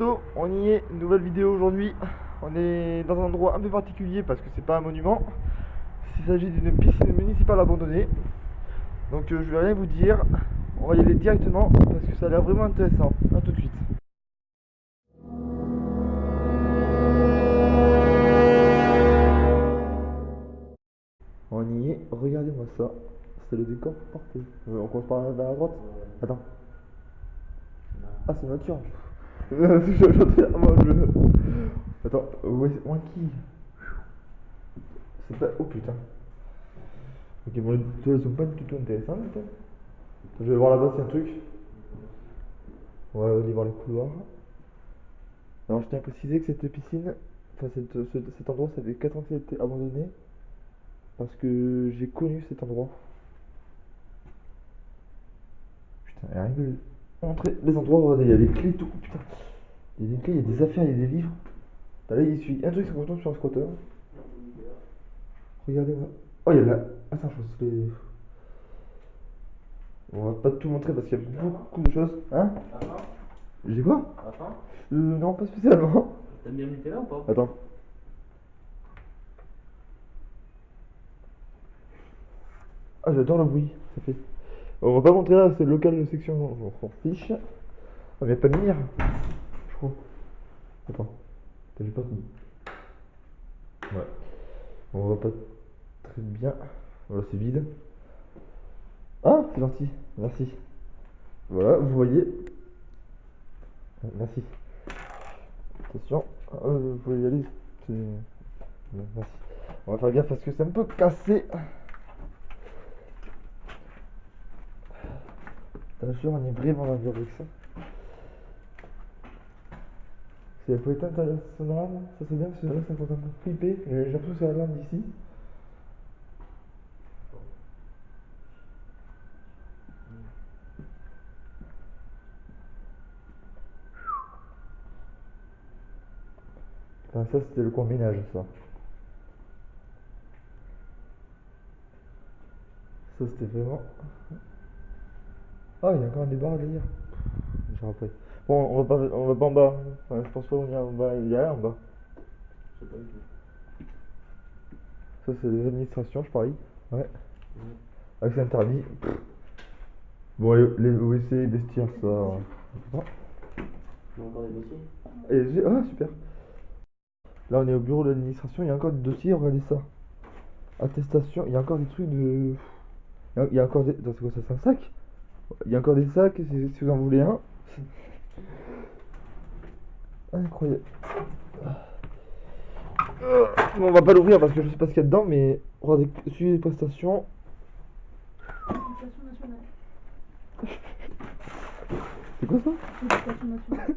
On y est, nouvelle vidéo aujourd'hui. On est dans un endroit un peu particulier parce que c'est pas un monument. Il s'agit d'une piscine municipale abandonnée. Donc je vais rien vous dire. On va y aller directement parce que ça a l'air vraiment intéressant. A tout de suite. On y est, regardez-moi ça. C'est le décor parfait. On commence par vers la droite. Attends. Ah, c'est nature. Attends, où est qui? C'est pas. Oh putain. Ok, bon, les toilettes sont pas du tout intéressantes. Je vais voir là-bas s'il y a un truc. On va aller voir les couloirs. Alors je tiens à préciser que cette piscine, enfin cet endroit, ça fait 4 ans qu'il a été abandonné. Parce que j'ai connu cet endroit. Putain, il y a rien que montrer les endroits, regardez, il y a des clés et tout. Putain, il y a des clés, il y a des affaires, il y a des livres. Là, il suit un truc sur sur un squatter. Regardez-moi. Oh, il y a de la. Attends, je pense que les. On va pas tout montrer parce qu'il y a beaucoup de choses. Hein? J'ai quoi? Non, pas spécialement. T'aimes bien le Nutella ou pas? Attends. Ah, j'adore le bruit, ça fait. On va pas montrer là, c'est le local de section, on s'en fiche. Ah, mais y'a pas de lumière, je crois. Attends, j'ai pas fini. Ouais. On voit pas très bien. Voilà, c'est vide. Ah, c'est gentil, merci. Voilà, vous voyez. Merci. Attention, vous pouvez y aller. Merci. On va faire gaffe parce que c'est un peu cassé. Attention, on est vraiment dans avec ça. Si elle pouvait éteindre son alarme, ça c'est bien parce que là ça fait un peu flipper. J'ai l'impression que c'est l'alarme d'ici. Enfin, ça c'était le coin ménage, ça. Ça c'était vraiment. Ah, il y a encore des barres derrière. Je rappelle. Bon, on va pas en bas. Enfin, je pense pas qu'on ira en bas. Il y a rien en bas. Je sais pas du tout. Ça c'est les administrations, je parie. Ouais. Ouais. Accès interdit. Bon, les WC, vestiaires, ça. Non. Tu veux encore des dossiers? Ah, super. Là, on est au bureau de l'administration. Il y a encore des dossiers. Regardez ça. Attestation. Il y a encore des trucs de. Il y a encore des. Attends, c'est quoi ça? C'est un sac? Il y a encore des sacs. Si vous en voulez un. Incroyable. Bon, on va pas l'ouvrir parce que je sais pas ce qu'il y a dedans, mais regardez, suivez les prestations. Éducation nationale. C'est quoi ça? Éducation nationale.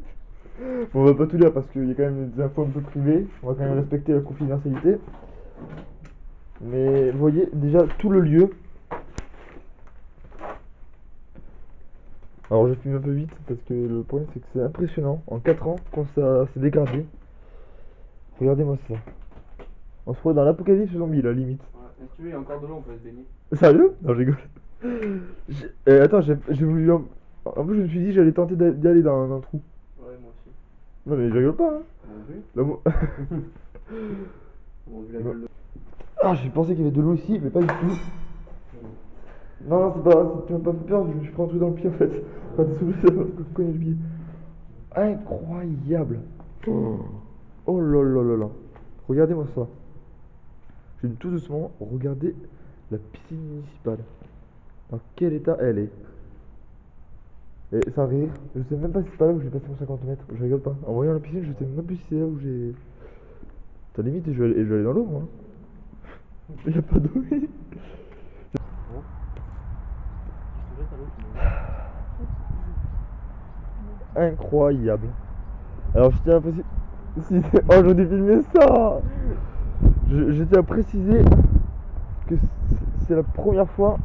Bon, on va pas tout lire parce qu'il y a quand même des infos un peu privées. On va quand même respecter la confidentialité. Mais vous voyez déjà tout le lieu. Alors je filme un peu vite parce que le problème c'est que c'est impressionnant en 4 ans quand ça s'est dégradé. Regardez-moi ça. On se croit dans l'apocalypse zombie la limite. Ouais, si tu veux, il y a encore de l'eau, on peut se baigner. Sérieux? Non, je rigole. Attends, j'ai voulu. En plus, je me suis dit j'allais tenter d'y aller dans un trou. Ouais, moi aussi. Non, mais je rigole pas, hein. Bon, vu. Là, moi- Bon, vu la gueule de. Ah, j'ai pensé qu'il y avait de l'eau ici, mais pas du tout. Non, non, c'est pas. Tu m'as pas fait peur, je me suis pris un truc dans le pied en fait. Enfin, désolé, ça m'a cogné le pied. Incroyable. Oh, oh là là là là. Regardez-moi ça. Je vais tout doucement regarder la piscine municipale. Dans quel état elle est. Et sans rire, je sais même pas si c'est pas là où j'ai passé mon 50 mètres. Je rigole pas. En voyant la piscine, je sais même plus si c'est là où j'ai. T'as limite, je vais aller dans l'eau moi. Il y a pas d'eau. Je te jette à l'eau, tu me. Incroyable. Alors je tiens à préciser. Oh, j'aurais dû filmer ça. Je tiens à préciser que c'est la première fois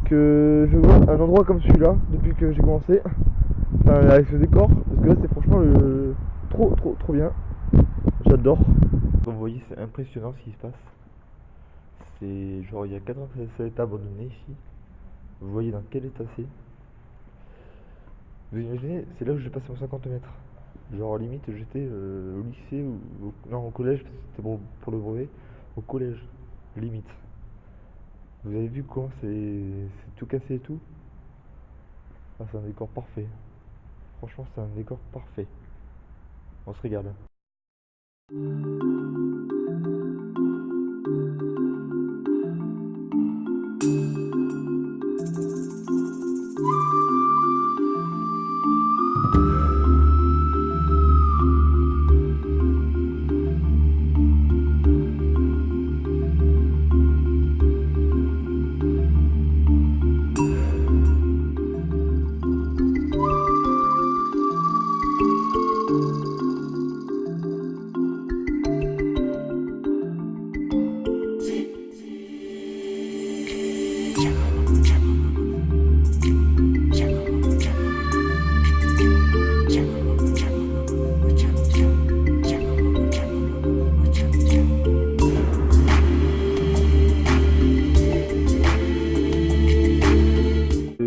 que je vois un endroit comme celui-là depuis que j'ai commencé. Enfin, avec ce décor, parce que là c'est franchement trop bien. J'adore. Comme vous voyez, c'est impressionnant ce qui se passe. C'est genre il y a 4 ans que ça a été abandonné ici. Vous voyez dans quel état c'est. Vous imaginez, c'est là où j'ai passé mon 50 mètres. Genre limite j'étais au lycée ou non au collège parce que c'était pour le brevet. Au collège, limite. Vous avez vu comment c'est tout cassé et tout? Ah, c'est un décor parfait. Franchement c'est un décor parfait. On se régale.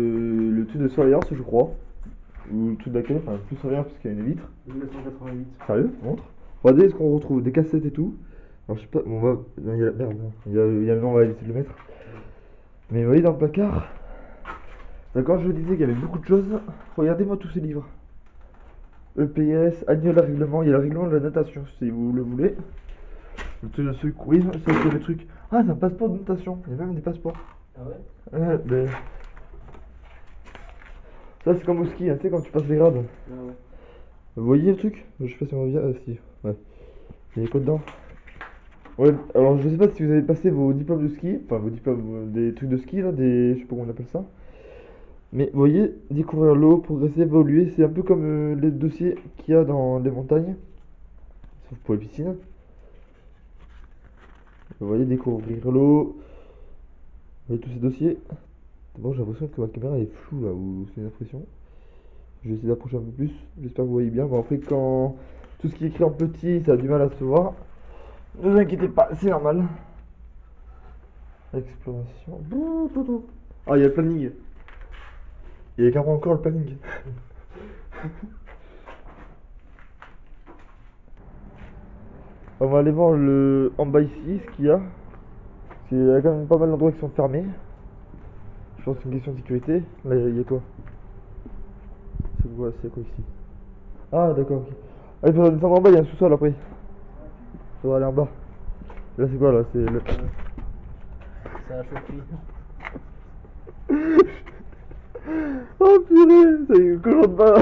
Le truc de surveillance je crois. Ou le truc d'accueil, enfin plus surveillance parce qu'il y a une vitre. 1988. Sérieux? Montre. Regardez ce qu'on retrouve, des cassettes et tout. Alors je sais pas, bon, on va. Non, il y a la merde, non. Non, on va éviter de le mettre. Mais vous voyez dans le placard, d'accord, je vous disais qu'il y avait beaucoup de choses. Regardez-moi tous ces livres. EPS, annuel règlement, il y a le règlement de la natation si vous le voulez. Le truc de secourisme, ça c'est le truc. Ah, c'est un passeport de natation, il y a même des passeports. Ah ouais? Ben, ça c'est comme au ski, hein, tu sais, quand tu passes les grades. Ah ouais. Vous voyez le truc? Je sais pas si on va bien. Si, ouais. Il y a quoi dedans? Ouais, alors je sais pas si vous avez passé vos diplômes de ski, enfin vos diplômes, des trucs de ski là, je sais pas comment on appelle ça. Mais vous voyez, découvrir l'eau, progresser, évoluer, c'est un peu comme les dossiers qu'il y a dans les montagnes, sauf pour les piscines. Vous voyez, découvrir l'eau, vous voyez tous ces dossiers. Bon, j'ai l'impression que ma caméra est floue là, ou c'est une impression. Je vais essayer d'approcher un peu plus, j'espère que vous voyez bien. Bon, après, quand tout ce qui est écrit en petit, ça a du mal à se voir. Ne vous inquiétez pas, c'est normal. Exploration. Ah, il y a le planning. Il y a carrément encore le planning. On va aller voir le en bas ici, ce qu'il y a. Parce qu'il y a quand même pas mal d'endroits qui sont fermés. Je pense que c'est une question de sécurité. Là, il y a quoi? C'est quoi ici? Ah, d'accord, ok. Ah, il faudra descendre en bas, il y a un sous-sol après. Il faudra aller en bas. Là, c'est quoi là? C'est le. Ça a choqué. Oh purée, ça y est, que j'entre pas.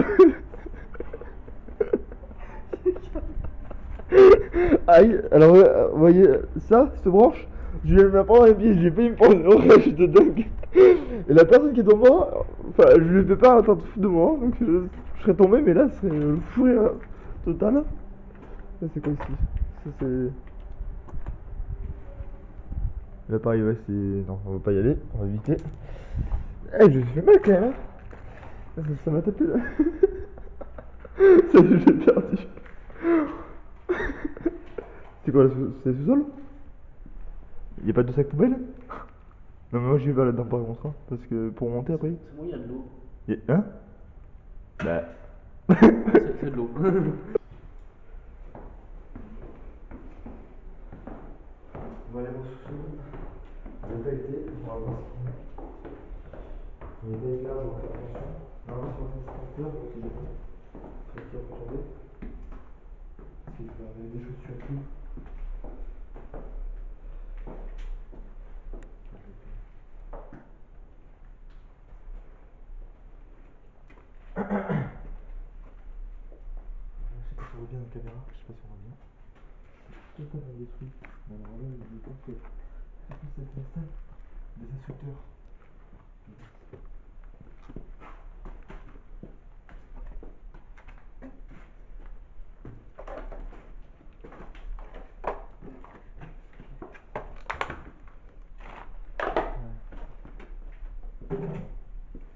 Aïe, alors vous voyez ça, cette branche, je vais me la prendre et puis j'ai failli me prendre une orage de dingue. Et la personne qui est en moi, enfin je lui fais pas un temps de fou de moi, donc je serais tombé, mais là ce serait le fou rire total. Ça c'est quoi ici? Ça c'est. Là pareil, ouais, c'est. Non, on va pas y aller, on va éviter. Eh, je me fais mal quand même, hein. Ça m'a tapé là. Ça y est, j'ai perdu. C'est quoi, c'est le sous-sol? Y'a pas de sac poubelle? Non, mais moi j'y vais là-dedans par contre, hein, parce que pour monter après. C'est bon, il y a de l'eau. Hein? Bah. C'est de l'eau. On va aller voir sous-sol. Il n'y a pas été, on va voir ce qu'il y a. Il n'y a pas été là, on va faire attention. Normalement, c'est pas censé se donc il est bon. Faut qu'il va tomber. Parce qu'il va avec des chaussures et tout. Je sais pas si on voit bien dans la caméra, je sais pas si on voit bien. Tout ça est détruit. Mais alors là, je pense que c'est la salle des instructeurs.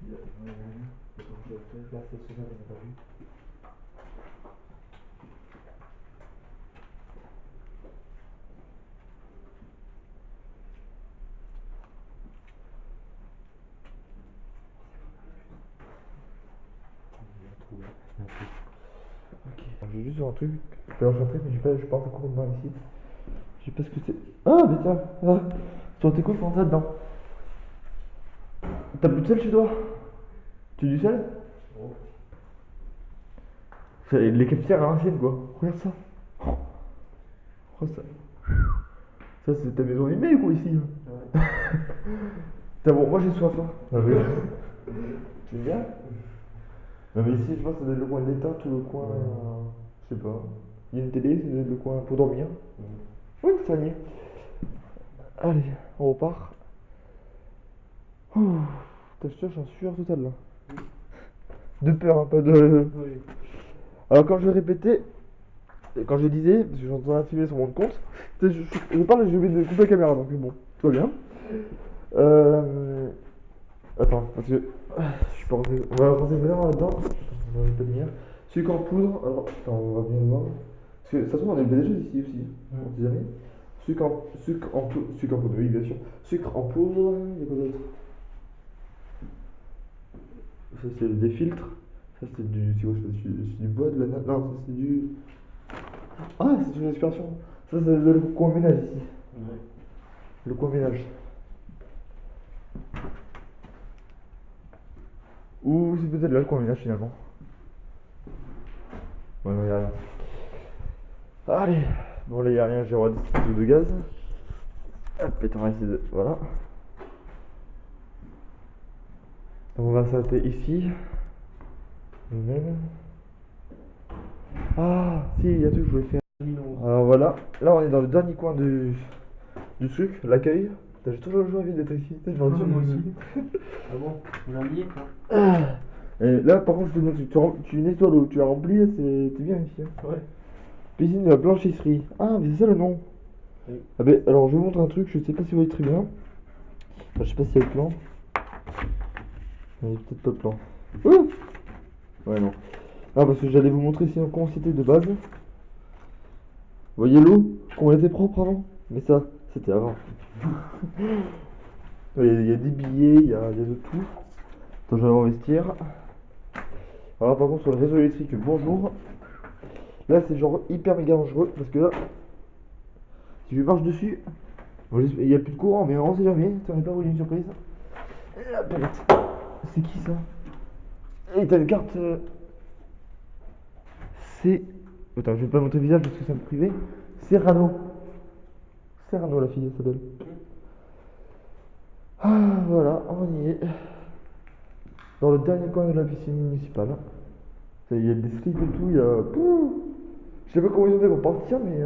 Il y a rien. Là, c'est ce on n'a pas vu. j'ai juste un truc. Je peux l'enchanter, mais je suis pas encore complètement ici. Je sais pas ce que c'est. Ah, mais tiens, ah, sur tes coups, prends ça dedans. T'as plus de sel chez toi? Tu veux du sel? Oh. C'est les cafetières à l'ancienne, quoi. Regarde ça. Oh, oh, ça. Ça, c'est ta maison animée, quoi, ici. Ouais. T'as bon, moi j'ai soif, hein. Ah, oui. Tu veux bien? Non, mais ici, je pense que ça doit être le coin de détente ou le coin. Je sais pas. Il y a une télé, ça doit être le coin pour dormir. Oui, ça y est. Allez, on repart. Ouh, putain, je suis en sueur totale là. De peur, hein, pas de. Oui. Alors, quand je répétais, quand je disais, parce que j'entends un filmer sur mon compte, tu sais, je parle et j'ai oublié de couper la caméra, donc bon, tout va bien. Attends, parce que je suis pas rentré. On va rentrer vraiment là-dedans. On va pas de lumière. Sucre en poudre, alors, attends, on va bien le voir. Parce que ça se trouve, on a des choses ici aussi, on sait jamais. Sucre en poudre, oui, bien sûr. Sucre en poudre, il y a quoi d'autre? Ça, c'est des filtres. Ça, c'est du. C'est quoi ça? C'est du bois, de la. Non, ça, c'est du. Ah, c'est une inspiration. Ça, c'est le coin ménage ici. Ouais. Le coin ménage. Ou c'est peut-être là le coin ménage finalement. Ouais, non, y'a rien. Allez. Bon, là, y'a rien, j'ai droit de gaz. Hop, et on va essayer de. Voilà. Donc, on va s'arrêter ici. Nous-mêmes. Ah, si, il y a un truc que je voulais faire. Alors voilà, là on est dans le dernier coin du truc, l'accueil. J'ai toujours envie d'être ici. Moi aussi. Ah bon? On a lié quoi? Et là par contre, je te montre, tu nettoies l'eau, tu la remplis, t'es bien ici. Hein. Ouais. Piscine de la blanchisserie. Ah, mais c'est ça le nom. Oui. Ah ben, alors je vous montre un truc, je sais pas si vous voyez très bien. Enfin, je sais pas s'il y a le plan. Il y a peut-être pas de plan. Ouh. Ouais, non. Ah, parce que j'allais vous montrer sinon comment c'était de base. Vous voyez l'eau? Comment elle était propre avant? Mais ça, c'était avant. Il y a des billets, il y a de tout. Attends, je vais aller au vestiaire. Alors, par contre, sur le réseau électrique, bonjour. Là, c'est genre hyper méga dangereux parce que là, si je marche dessus, bon, il n'y a plus de courant, mais on sait jamais. Tu n'aurais pas voulu une surprise. Et la palette. C'est qui ça? Et t'as une carte. C'est. Attends, je vais pas montrer le visage parce que c'est un peu privé. Serrano. Serrano, la fille, elle s'appelle. Ah, voilà, on y est. Dans le dernier coin de la piscine municipale. Il y a des slips et tout, il y a. Pouh. Je sais pas comment ils ont fait pour partir, mais. Ah,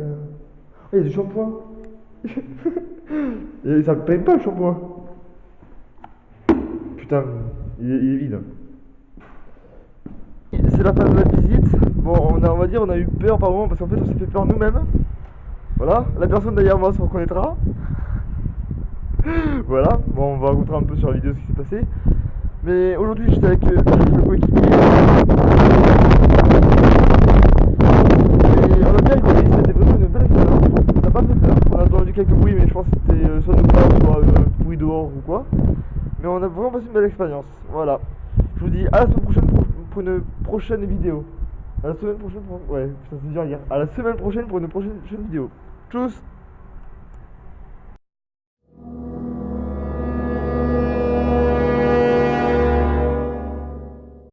il y a du shampoing. Et ça me paye pas le shampoing. Putain, il est vide. C'est la fin de la visite. Bon, on va dire, on a eu peur par moment parce qu'en fait, on s'est fait peur nous-mêmes. Voilà, la personne derrière moi se reconnaîtra. Voilà, bon, on va raconter un peu sur la vidéo ce qui s'est passé. Mais aujourd'hui, j'étais avec le coéquipier. Et on a bien rigolé, c'était vraiment une belle expérience. Ça n'a pas fait peur. On a entendu quelques bruits, mais je pense que c'était soit nous pas, soit bruit dehors ou quoi. Mais on a vraiment passé une belle expérience. Voilà. Je vous dis à la semaine prochaine pour une prochaine vidéo. À la semaine prochaine pour... Ouais, putain, c'est dur à dire. À la semaine prochaine pour une prochaine vidéo. Tchuss!